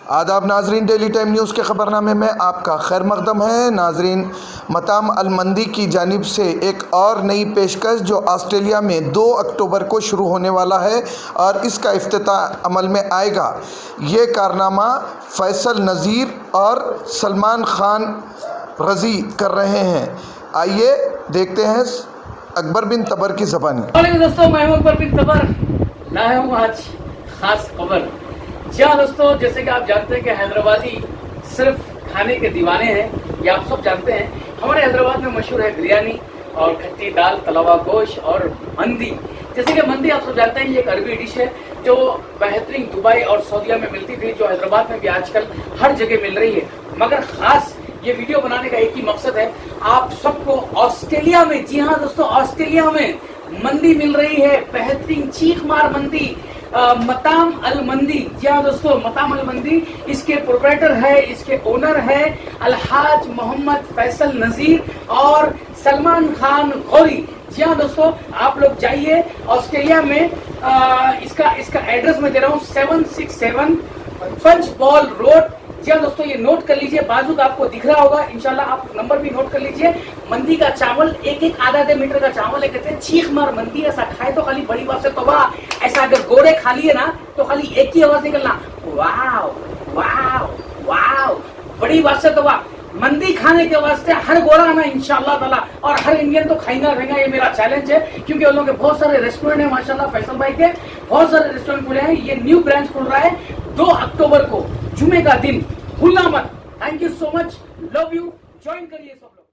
आदाब नाजरीन, daily time news के ख़बरनामे में आपका खैर मकदम है। नाजरीन, मताम अल मंदी की जानिब से एक और नई पेशकश जो ऑस्ट्रेलिया में 2 अक्टूबर को शुरू होने वाला है और इसका इफ्तिताह अमल में आएगा। ये कारनामा फैसल नज़ीर और सलमान खान रज़ी कर रहे हैं। आइए देखते हैं अकबर बिन तबर की ज़बानी। दोस्तों, मैं हूं अकबर बिन तबर, लाया हूं आज खास खबर। जी हाँ दोस्तों, जैसे कि आप जानते हैं कि हैदराबादी सिर्फ खाने के दीवाने हैं, ये आप सब जानते हैं। हमारे हैदराबाद में मशहूर है बिरयानी और खट्टी दाल, तलवा गोश्त और मंदी। जैसे कि मंदी आप सब जानते हैं, ये एक अरबी डिश है जो बेहतरीन दुबई और सऊदीया में मिलती थी, जो हैदराबाद में भी आजकल हर जगह मिल रही है। मगर खास ये वीडियो बनाने का एक ही मकसद है, आप सबको ऑस्ट्रेलिया में, जी हाँ दोस्तों, ऑस्ट्रेलिया में मंदी मिल रही है, बेहतरीन चीख मार मंदी, मताम अल मंदी। जी हाँ दोस्तों, मताम अल मंदी, इसके प्रोप्राइटर है, इसके ओनर है अलहाज मोहम्मद फैसल नज़ीर और सलमान खान गौरी। जी हाँ दोस्तों, आप लोग जाइए ऑस्ट्रेलिया में। इसका एड्रेस मैं दे रहा हूँ, 767 पंच बॉल रोड। जी हाँ दोस्तों, ये नोट कर लीजिए, बाजू का आपको दिख रहा होगा, इंशाल्लाह आप नंबर भी नोट कर लीजिए। मंदी का चावल एक आधा मीटर का चावल है, कहते हैं चीख मार मंदी। ऐसा खाए तो खाली बड़ी बात से तोबा, ऐसा अगर गोरे खा लिए ना तो खाली एक ही आवाज निकलना, वाव वाव वाव, बड़ी बात से तोबा। मंदी खाने के वास्ते हर गोरा आना इंशाल्लाह ताला, और हर इंडियन तो खाईना रहेगा, ये मेरा चैलेंज है। क्योंकि उन लोगों के बहुत सारे रेस्टोरेंट है माशाल्लाह, फैसल भाई के बहुत सारे रेस्टोरेंट खुले हैं। ये न्यू ब्रांच खुल रहा है 2 अक्टूबर को, जुमे का दिन, भूलना मत। Thank you so much, love you, join करिए सब लोग।